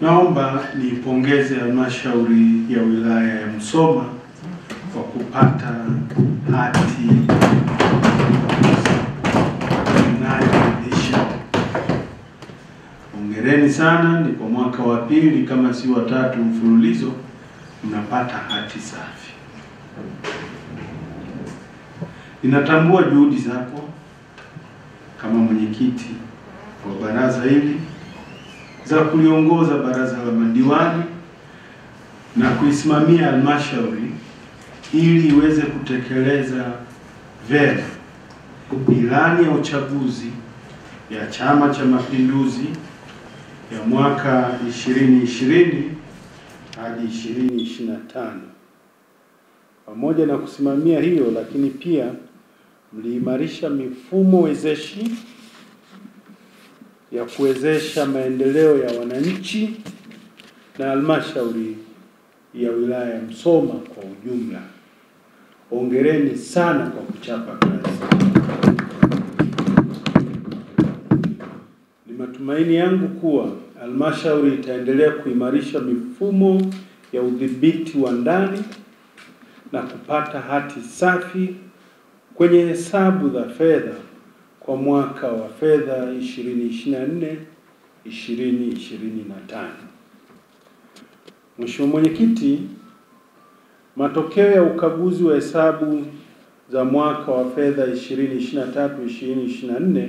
Naomba niipongeze halmashauri ya wilaya ya Musoma kwa kupata hati inayoridhisha. Hongereni sana, ni kwa mwaka wa pili kama si wa tatu mfululizo mnapata hati safi. Ninatambua juhudi zako kama mwenyekiti wa baraza hili za kuliongoza baraza la madiwani na kuisimamia halmashauri ili iweze kutekeleza vyema ilani ya uchaguzi ya Chama cha Mapinduzi ya mwaka 2020 hadi 2025. Pamoja na kusimamia hiyo, lakini pia mliimarisha mifumo wezeshi ya kuwezesha maendeleo ya wananchi na halmashauri ya wilaya ya Musoma kwa ujumla. Hongereni sana kwa kuchapa kazi. Ni matumaini yangu kuwa halmashauri itaendelea kuimarisha mifumo ya udhibiti wa ndani na kupata hati safi kwenye hesabu za fedha kwa mwaka wa fedha 2024-2025. Mheshimiwa Mwenyekiti, matokeo ya ukaguzi wa hesabu za mwaka wa fedha 2023-2024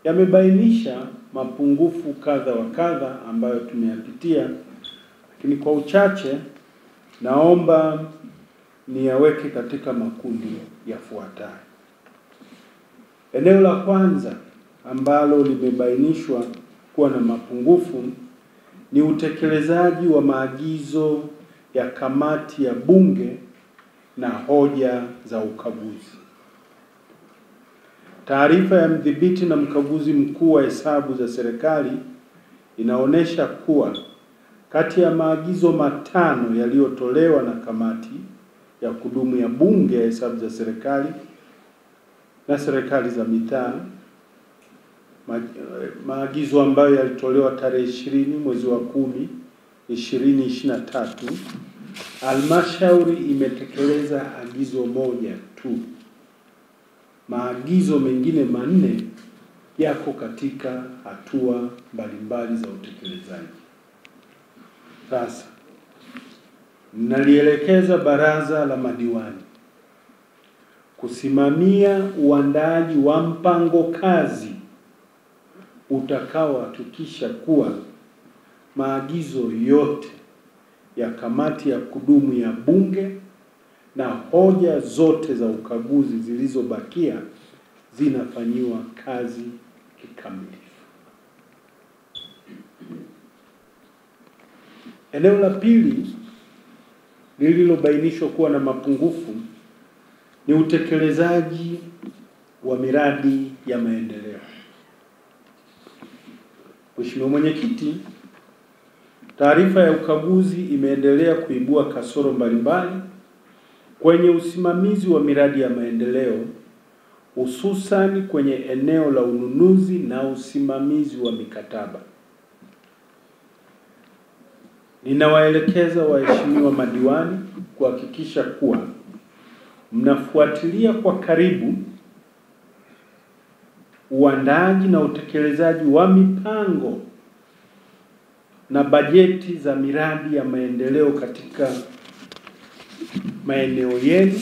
yamebainisha mapungufu kadha wa kadha ambayo tumeyapitia, lakini kwa uchache naomba niyaweke katika makundi yafuatayo. Eneo la kwanza ambalo limebainishwa kuwa na mapungufu ni utekelezaji wa maagizo ya kamati ya Bunge na hoja za ukaguzi. Taarifa ya mdhibiti na mkaguzi mkuu wa hesabu za serikali inaonyesha kuwa kati ya maagizo matano yaliyotolewa na kamati ya kudumu ya Bunge ya hesabu za serikali na serikali za mitaa, maagizo ambayo yalitolewa tarehe 20 mwezi wa 10 2023, halmashauri imetekeleza agizo moja tu. Maagizo mengine 4 yako katika hatua mbalimbali za utekelezaji. Sasa nalielekeza baraza la madiwani kusimamia uandaaji wa mpango kazi utakaohakikisha kuwa maagizo yote ya kamati ya kudumu ya Bunge na hoja zote za ukaguzi zilizobakia zinafanyiwa kazi kikamilifu. Eneo la pili lililobainishwa kuwa na mapungufu ni utekelezaji wa miradi ya maendeleo. Mheshimiwa Mwenyekiti, taarifa ya ukaguzi imeendelea kuibua kasoro mbalimbali kwenye usimamizi wa miradi ya maendeleo, hususan kwenye eneo la ununuzi na usimamizi wa mikataba. Ninawaelekeza waheshimiwa madiwani kuhakikisha kuwa mnafuatilia kwa karibu uandaaji na utekelezaji wa mipango na bajeti za miradi ya maendeleo katika maeneo yenu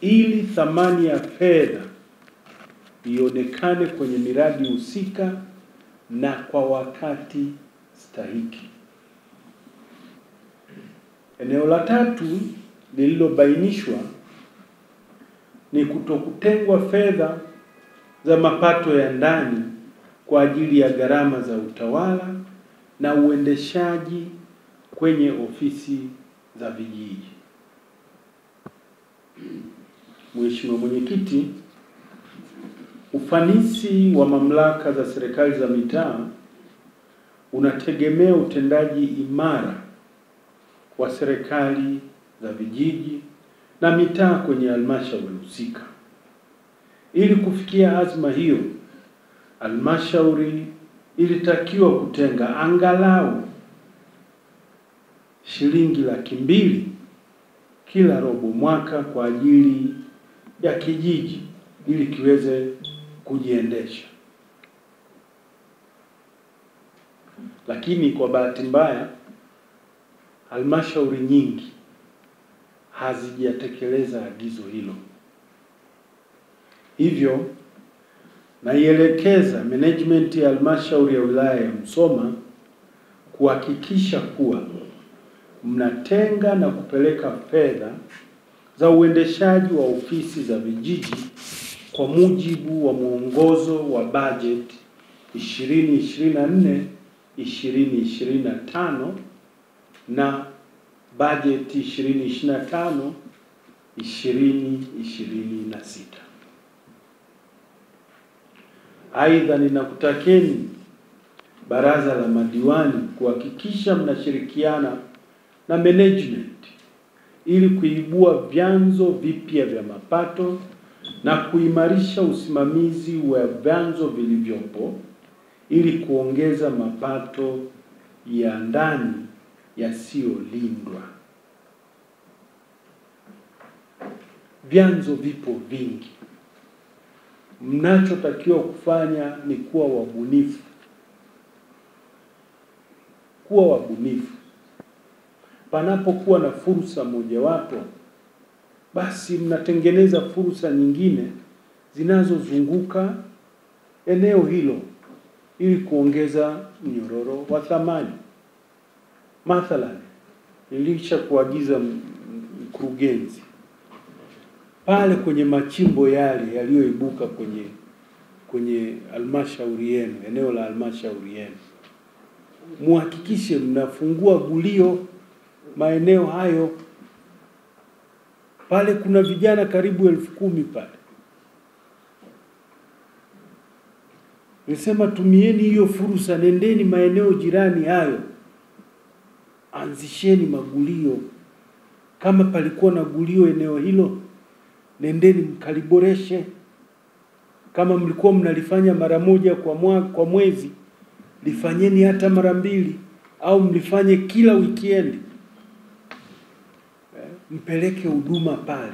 ili thamani ya fedha ionekane kwenye miradi husika na kwa wakati stahiki. Eneo la tatu lililobainishwa ni kutokutengwa fedha za mapato ya ndani kwa ajili ya gharama za utawala na uendeshaji kwenye ofisi za vijiji. Mheshimiwa Mwenyekiti, ufanisi wa mamlaka za serikali za mitaa unategemea utendaji imara wa serikali za vijiji na mitaa kwenye halmashauri husika. Ili kufikia azma hiyo, halmashauri ilitakiwa kutenga angalau shilingi 200,000 kila robo mwaka kwa ajili ya kijiji ili kiweze kujiendesha. Lakini kwa bahati mbaya halmashauri nyingi hazijatekeleza agizo hilo. Hivyo naielekeza management ya halmashauri ya wilaya ya Musoma kuhakikisha kuwa mnatenga na kupeleka fedha za uendeshaji wa ofisi za vijiji kwa mujibu wa mwongozo wa budget 2024-2025 na budget 2025-2026. Aidha, ninakutakeni baraza la madiwani kuhakikisha mnashirikiana na management ili kuibua vyanzo vipya vya mapato na kuimarisha usimamizi wa vyanzo vilivyopo ili kuongeza mapato ya ndani yasiyolindwa. Vyanzo vipo vingi. Mnachotakiwa kufanya ni kuwa wabunifu. Kuwa wabunifu. Panapokuwa na fursa mojawapo, basi mnatengeneza fursa nyingine zinazozunguka eneo hilo ili kuongeza mnyororo wa thamani. Mathalan, nilisha kuagiza mkurugenzi pale kwenye machimbo yale yaliyoibuka kwenye halmashauri yenu, eneo la halmashauri yenu, muhakikishe mnafungua gulio maeneo hayo. Pale kuna vijana karibu 10,000 pale. Nisema tumieni hiyo fursa, nendeni maeneo jirani hayo, anzisheni magulio. Kama palikuwa na gulio eneo hilo, nendeni mkaliboreshe. Kama mlikuwa mnalifanya mara moja kwa mwezi, lifanyeni hata mara 2 au mlifanye kila weekend. Mpeleke huduma pale.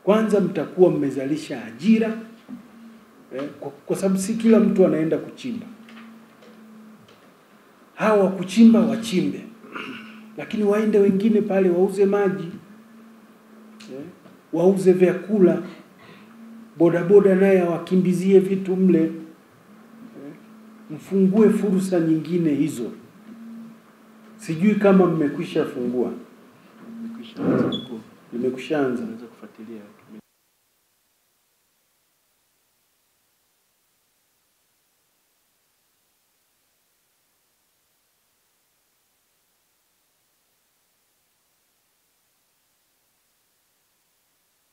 Kwanza mtakuwa mmezalisha ajira, kwa sababu si kila mtu anaenda kuchimba. Hawa kuchimba wachimbe, lakini waende wengine pale wauze maji, wauze vyakula, bodaboda naye wakimbizie vitu mle. Mfungue fursa nyingine hizo. Sijui kama mmekwisha fungua. Nimekushaanza naweza kufuatilia.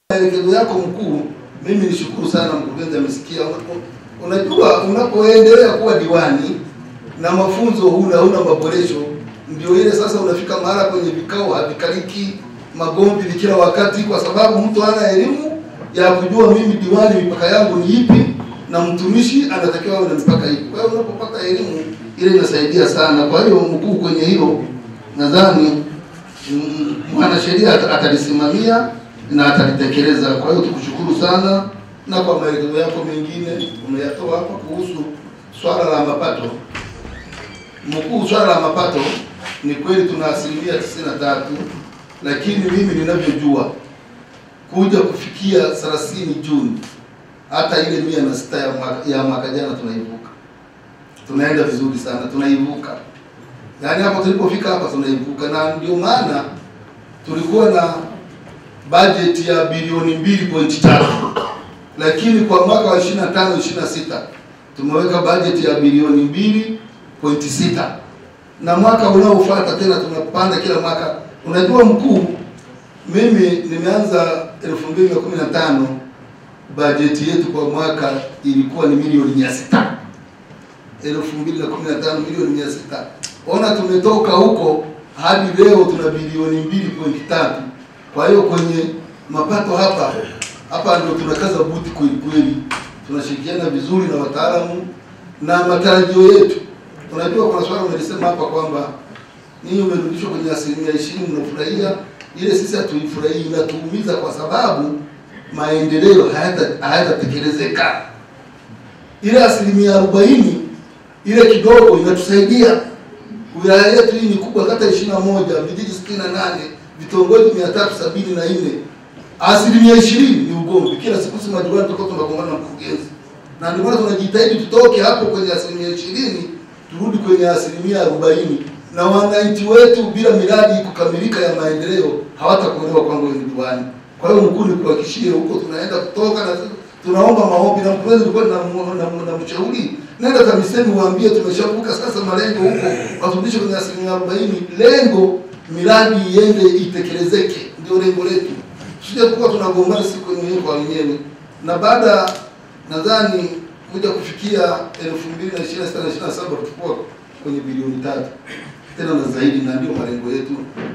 Maelekezo yako mkuu, mimi nishukuru sana mkurugenzi, amesikia. Unajua unapoendelea kuwa diwani na mafunzo huna maboresho, ndio ile sasa unafika mara kwenye vikao havikaliki, magomvi kila wakati, kwa sababu mtu hana elimu ya kujua mimi diwani mipaka yangu ni ipi na mtumishi anatakiwa awe na mipaka ipi. Kwa hiyo unapopata elimu ile inasaidia sana. Kwa hiyo mkuu, kwenye hilo nadhani mwanasheria atalisimamia na atalitekeleza. Kwa hiyo tukushukuru sana, na kwa maelekezo yako mengine umeyatoa hapa kuhusu swala la mapato. Mkuu, swala la mapato ni kweli tuna 93%, lakini mimi ninavyojua kuja kufikia 30 Juni hata ile 106 ya mwaka jana tunaivuka. Tunaenda vizuri sana, tunaivuka. Yaani hapo tulipofika hapa tunaivuka, na ndio maana tulikuwa na budget ya bilioni 2.3, lakini kwa mwaka wa 25-26 tumeweka budget ya bilioni 2.6, na mwaka unaofuata tena tunapanda kila mwaka. Unajua mkuu, mimi nimeanza 2015, budget yetu kwa mwaka ilikuwa ni milioni 600. 2015 milioni 600. Ona tumetoka huko hadi leo tuna bilioni 2.3. Kwa hiyo kwenye mapato hapa ndio tunakaza buti kweli kweli. Tunashirikiana vizuri na wataalamu na matarajio yetu. Unajua kuna swali umelisema hapa kwamba ninyi umerudishwa kwenye 20% mnafurahia, ile sisi hatuifurahii, inatuumiza kwa sababu maendeleo hayatatekelezeka. Ile 40% ile kidogo inatusaidia. Wilaya yetu hii ni kubwa, kata 21, vijiji 68, vitongoji 374. 20% ni ugomvi. Kila siku sisi madiwani tuko tunagombana na mkurugenzi. Na ndio maana tunajitahidi tutoke hapo kwenye 20% turudi kwenye 40%, na wananchi wetu bila miradi kukamilika ya maendeleo hawatakuelewa kwamba ni diwani. Kwa hiyo mkuu ni kuhakikishia huko tunaenda kutoka na tunaomba maombi, na mkurugenzi alikuwa na mshauri, nenda TAMISEMI waambie tumeshavuka sasa malengo huko, waturudishe kwenye 40%, lengo miradi iende itekelezeke, ndio lengo letu. Sije kuwa tunagombana siku wenyewe kwa wenyewe. Na baada nadhani kuja kufikia 2026-2027 tutakuwa kwenye bilioni 3 tena na zaidi, na ndio malengo yetu,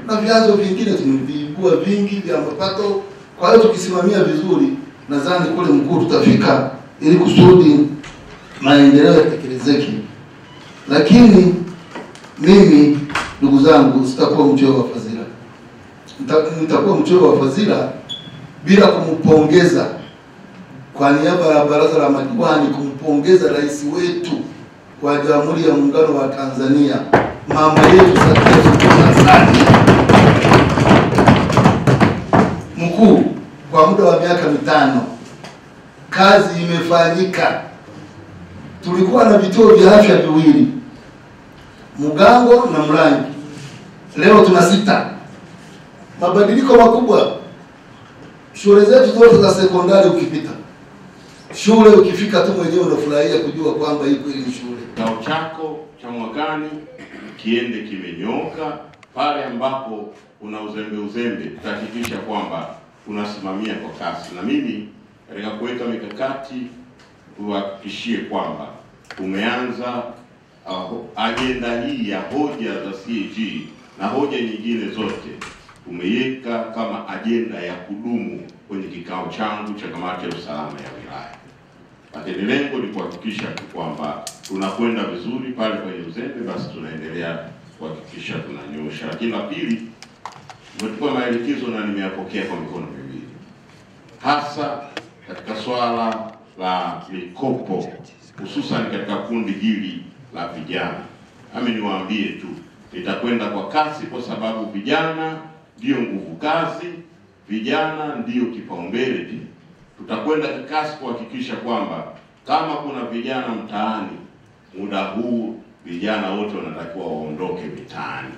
na vyanzo vingine tumeviibua vingi vya mapato. Kwa hiyo tukisimamia vizuri, nadhani kule mkuu tutafika ili kusudi maendeleo yatekelezeke. Lakini mimi ndugu zangu sitakuwa mchoyo wa fadhila. Nitakuwa mchoyo wa fadhila bila kumpongeza kwa niaba ya baraza la madiwani, kumpongeza rais wetu wa Jamhuri ya Muungano wa Tanzania, mama yetu Samia Suluhu Hassan. Mkuu, kwa muda wa miaka 5 kazi imefanyika. Tulikuwa na vituo vya afya 2, Mugango na Mrangi. Leo tuna 6. Mabadiliko makubwa. Shule zetu zote za sekondari ukipita, shule ukifika tu mwenyewe unafurahia kujua kwamba hii kweli ni shule. Kikao chako cha mwakani kiende kimenyoka. Pale ambapo kuna uzembe tutahakikisha kwamba tunasimamia kwa kasi. Na mimi katika kuweka mikakati tuhakikishie kwamba tumeanza agenda hii ya hoja za CAG na hoja nyingine zote tumeiweka kama agenda ya kudumu kwenye kikao changu cha kamati ya usalama ya wilaya. Lakini lengo ni kuhakikisha kwamba tunakwenda vizuri. Pale kwenye uzembe basi tunaendelea kuhakikisha tunanyosha. Lakini la pili, tumechukua maelekezo na nimeyapokea kwa mikono miwili, hasa katika swala la mikopo, hususan katika kundi hili la vijana. Niwaambie tu nitakwenda kwa kasi, kwa sababu vijana ndio nguvu kazi, vijana ndio kipaumbele pia. Tutakwenda kwa kasi kuhakikisha kwamba kama kuna vijana mtaani, muda huu vijana wote wanatakiwa waondoke mitaani,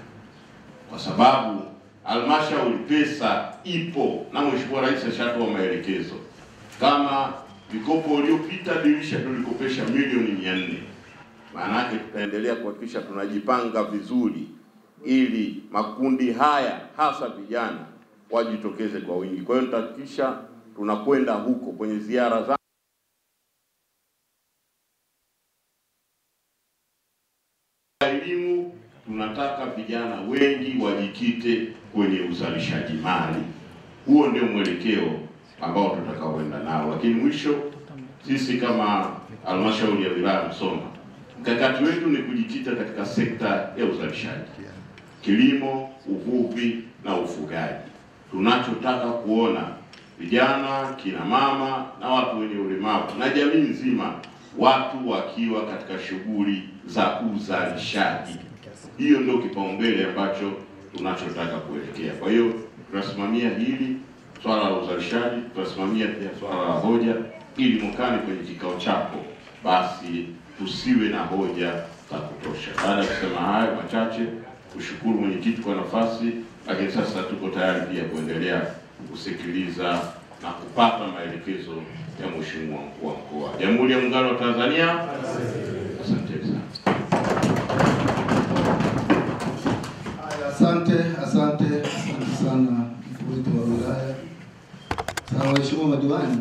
kwa sababu halmashauri pesa ipo na Mheshimiwa Rais ashatoa maelekezo. Kama mikopo uliopita dirisha tulikopesha milioni 400, maana yake tutaendelea kuhakikisha tunajipanga vizuri ili makundi haya hasa vijana wajitokeze kwa wingi. Kwa hiyo tutahakikisha tunakwenda huko kwenye ziara za elimu. Tunataka vijana wengi wajikite kwenye uzalishaji mali. Huo ndio mwelekeo ambao tutakaoenda nao. Lakini mwisho, sisi kama halmashauri ya wilaya Musoma, mkakati wetu ni kujikita katika sekta ya uzalishaji, kilimo, uvuvi na ufugaji. Tunachotaka kuona vijana, kina mama na watu wenye ulemavu na jamii nzima, watu wakiwa katika shughuli za uzalishaji. Hiyo ndio kipaumbele ambacho tunachotaka kuelekea. Kwa hiyo tunasimamia hili swala la uzalishaji, tunasimamia pia swala la hoja, ili mwakani kwenye kikao chako basi tusiwe na hoja za kutosha. Baada ya kusema hayo machache, kushukuru mwenyekiti kwa nafasi, lakini sasa tuko tayari pia kuendelea kusikiliza na kupata maelekezo ya Mheshimiwa Mkuu wa Mkoa wa Jamhuri ya Muungano wa Tanzania. Asante sana. Asante sana mkuu wetu wa wilaya. Sawa, Mheshimiwa madiwani.